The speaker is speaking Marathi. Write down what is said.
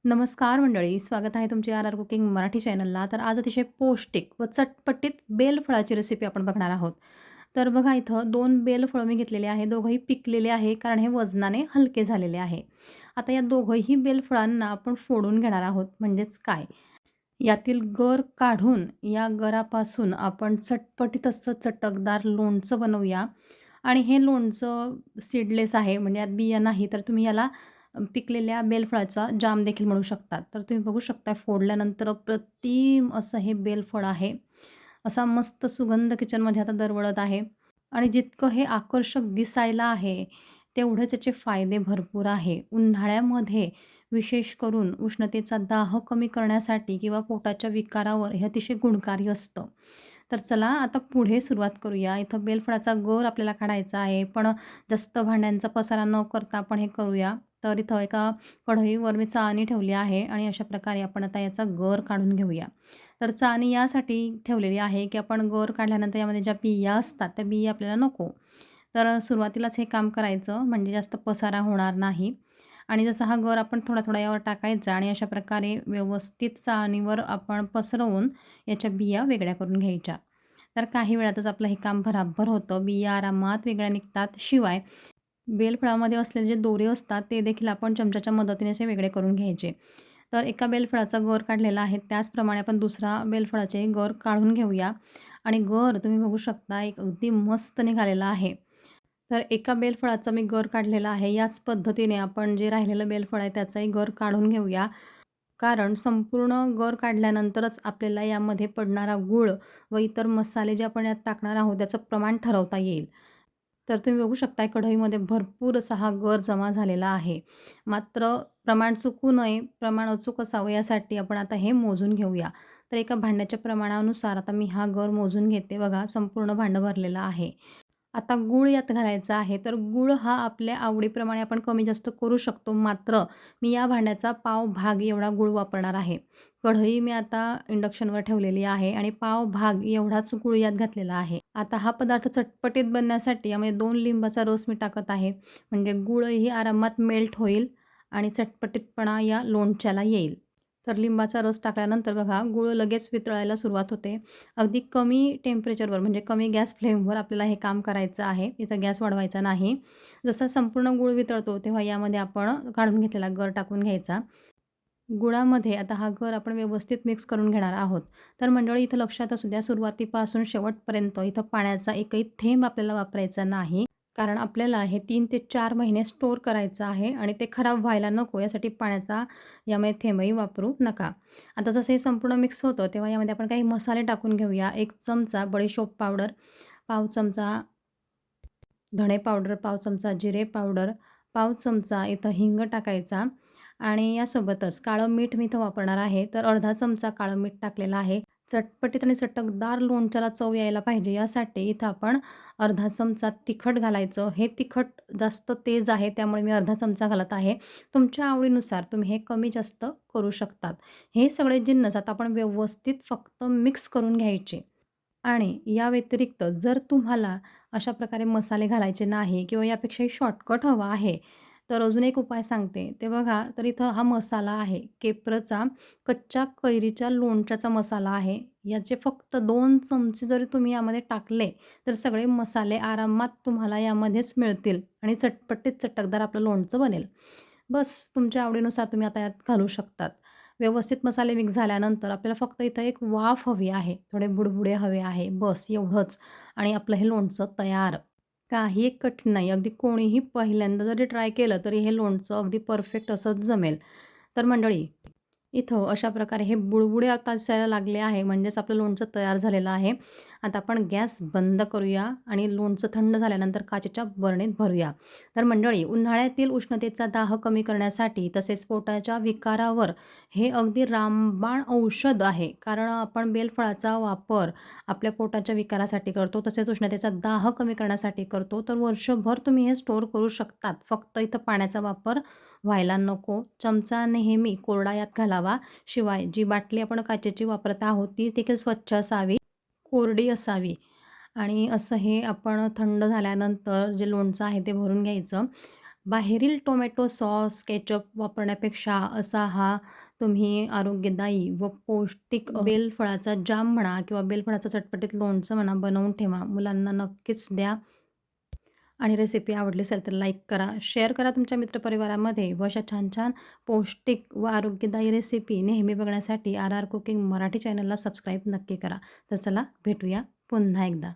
नमस्कार मंडळी, स्वागत आहे तुमचे आर आर कुकिंग मराठी चॅनलला. तर आज अतिशय पौष्टिक व चटपटीत बेलफळाची रेसिपी आपण बघणार आहोत. तर बघा इथं 2 बेलफळं मी घेतलेले आहे. दोघंही पिकलेले आहे कारण हे वजनाने हलके झालेले आहे. आता या दोघंही बेलफळांना आपण फोडून घेणार आहोत. म्हणजेच काय? यातील गर काढून या गरापासून आपण चटपटीत असं चटकदार लोणचं बनवूया. आणि हे लोणचं सीडलेस आहे, म्हणजे यात बिया नाही. तर तुम्ही याला पिकलेल्या बेलफळाचा जाम देखील म्हणू शकतात. तर तुम्ही बघू शकता फोडल्यानंतर अप्रतिम असं हे बेलफळ आहे. असा मस्त सुगंध किचनमध्ये आता दरवळत आहे. आणि जितकं हे आकर्षक दिसायला आहे, तेवढेच याचे फायदे भरपूर आहे. उन्हाळ्यामध्ये विशेष करून उष्णतेचा दाह कमी करण्यासाठी किंवा पोटाच्या विकारावर हे अतिशय गुणकारी असतं. तर चला आता पुढे सुरुवात करूया. इथं बेलफळाचा गर आपल्याला काढायचा आहे, पण जास्त भांड्यांचा पसारा न करता आपण हे करूया. तर इथं एका कढईवर मी चाळणी ठेवली आहे आणि अशा प्रकारे आपण आता याचा गर काढून घेऊया. तर चाळणी यासाठी ठेवलेली आहे, की आपण गर काढल्यानंतर यामध्ये ज्या बिया असतात, त्या बिया आपल्याला नको. तर सुरुवातीलाच हे काम करायचं म्हणजे जास्त पसारा होणार नाही. आणि जसा हा गर आपण थोडा-थोडा यावर टाकायचा आणि अशा प्रकारे व्यवस्थित चाळणीवर आपण पसरवून याच्या बिया वेगळ्या करून घ्यायच्या. तर काही वेळातच आपलं हे काम भराभर होतं. बिया आरामात वेगळ्या निघतात. शिवाय बेलफळामध्ये असलेले जे दोरे असतात ते देखील आपण चमच्याच्या मदतीने असे वेगळे करून घ्यायचे. तर एका बेलफळाचा गर काढलेला आहे, त्याचप्रमाणे आपण दुसरा बेलफळाचे गर काढून घेऊया. आणि गर तुम्ही बघू शकता एक अगदी मस्त निघालेला आहे. तर एका बेलफळाचा मी गर काढलेला आहे. याच पद्धतीने आपण जे राहिलेलं बेलफळ आहे त्याचाही गर काढून घेऊया. कारण संपूर्ण गर काढल्यानंतरच आपल्याला यामध्ये पडणारा गूळ व इतर मसाले जे आपण यात टाकणार आहोत त्याचं प्रमाण ठरवता येईल. तर तुम्ही बघू शकता कढईमध्ये भरपूर असा हा गर जमा झालेला आहे. मात्र प्रमाण चुकू नये, प्रमाण अचूक असावं यासाठी आपण आता हे मोजून घेऊया. तर एका भांड्याच्या प्रमाणानुसार आता मी हा गर मोजून घेते. बघा संपूर्ण भांडं भरलेलं आहे. आता गूळ यात घालायचा आहे. तर गूळ हा आपल्या आवडीप्रमाणे आपण कमी जास्त करू शकतो. मात्र मी या भांड्याचा पाव भाग एवढा गूळ वापरणार आहे. कढई मी आता इंडक्शनवर ठेवलेली आहे आणि पाव भाग एवढाच गूळ यात घातलेला आहे. आता हा पदार्थ चटपटीत बनण्यासाठी यामध्ये 2 लिंबाचा रस मी टाकत आहे. म्हणजे गूळही आरामात मेल्ट होईल आणि चटपटीतपणा या लोणच्याला येईल. तर लिंबाचा रस टाकल्यानंतर बघा गूळ लगेच वितळायला सुरुवात होते. अगदी कमी टेम्परेचरवर म्हणजे कमी गॅस फ्लेमवर आपल्याला हे काम करायचं आहे. इथं गॅस वाढवायचा नाही. जसा संपूर्ण गूळ वितळतो तेव्हा यामध्ये आपण काढून घेतलेला गर टाकून घ्यायचा. गुळामध्ये आता हा गर आपण व्यवस्थित मिक्स करून घेणार आहोत. तर मंडळी इथं लक्षात असू द्या सुरुवातीपासून शेवटपर्यंत इथं पाण्याचा एकही थेंब आपल्याला वापरायचा नाही. कारण आपल्याला हे 3 ते 4 महिने स्टोअर करायचं आहे आणि ते खराब व्हायला नको यासाठी पाण्याचा यामध्ये थेंबही वापरू नका. आता जसं हे संपूर्ण मिक्स होतं तेव्हा यामध्ये आपण काही मसाले टाकून घेऊया. 1 चमचा बडीशोप पावडर, पाव चमचा धणे पावडर, पाव चमचा जिरे पावडर, पाव चमचा इथं हिंग टाकायचा आणि यासोबतच काळं मीठ मी इथं वापरणार आहे. तर अर्धा चमचा काळं मीठ टाकलेलं आहे. चटपटीत आणि चटकदार लोणच्याला चव यायला पाहिजे यासाठी इथं आपण अर्धा चमचा तिखट घालायचं. हे तिखट जास्त तेज आहे त्यामुळे मी अर्धा चमचा घालत आहे. तुमच्या आवडीनुसार तुम्ही हे कमी जास्त करू शकतात. हे सगळे जिन्नस आता आपण व्यवस्थित फक्त मिक्स करून घ्यायचे. आणि या व्यतिरिक्त जर तुम्हाला अशा प्रकारे मसाले घालायचे नाही किंवा यापेक्षाही शॉर्टकट हवा आहे, तर अजून एक उपाय सांगते. ते बघा, तर इथं हा मसाला आहे केप्रचा कच्च्या कैरीच्या लोणच्याचा मसाला आहे. याचे फक्त 2 चमचे जरी तुम्ही यामध्ये टाकले, तर सगळे मसाले आरामात तुम्हाला यामध्येच मिळतील आणि चटपटीत चटकदार आपलं लोणचं बनेल. बस तुमच्या आवडीनुसार तुम्ही आता यात घालू शकतात. व्यवस्थित मसाले मिक्स झाल्यानंतर आपल्याला फक्त इथं एक वाफ हवी आहे. थोडे बुडबुडे हवे आहे. बस एवढंच आणि आपलं हे लोणचं तयार. काही एक कठीण नाही. अगदी कोणीही पहिल्यांदा जरी ट्राय केलं तरी हे लोणचं अगदी परफेक्ट असंच जमेल. तर मंडळी इथं अशा प्रकारे हे बुडबुडे आता दिसायला लागले आहे म्हणजेच आपलं लोणचं तयार झालेलं आहे. आता आपण गॅस बंद करूया आणि लोणचं थंड झाल्यानंतर काचेच्या बरणीत भरूया. तर मंडळी उन्हाळ्यातील उष्णतेचा दाह कमी करण्यासाठी तसेच पोटाच्या विकारावर हे अगदी रामबाण औषध आहे. कारण आपण बेलफळाचा वापर आपल्या पोटाच्या विकारासाठी करतो तसेच उष्णतेचा दाह कमी करण्यासाठी करतो. तर वर्षभर तुम्ही हे स्टोअर करू शकतात. फक्त इथं पाण्याचा वापर व्हायला नको. चमचा नेहमी कोरडा यात घालावा. शिवाय जी बाटली आपण काचेची वापरत आहोत ती देखील स्वच्छ असावी, कोरडी असावी. आणि असं हे आपण थंड झाल्यानंतर जे लोणचं आहे ते भरून घ्यायचं. बाहेरील टोमॅटो सॉस, केचप वापरण्यापेक्षा असा हा तुम्ही आरोग्यदायी व पौष्टिक बेलफळाचा जाम म्हणा किंवा बेलफळाचं चटपटीत लोणचं म्हणा बनवून ठेवा. मुलांना नक्कीच द्या आणि रेसिपी आवडली असेल तर लाईक करा, शेअर करा तुमच्या मित्रपरिवारामध्ये व अशा छान-छान पौष्टिक व आरोग्यदायी रेसिपी नेहमी बघण्यासाठी आर कुकिंग मराठी चॅनलला सबस्क्राईब नक्की करा. तर चला भेटूया पुन्हा एकदा.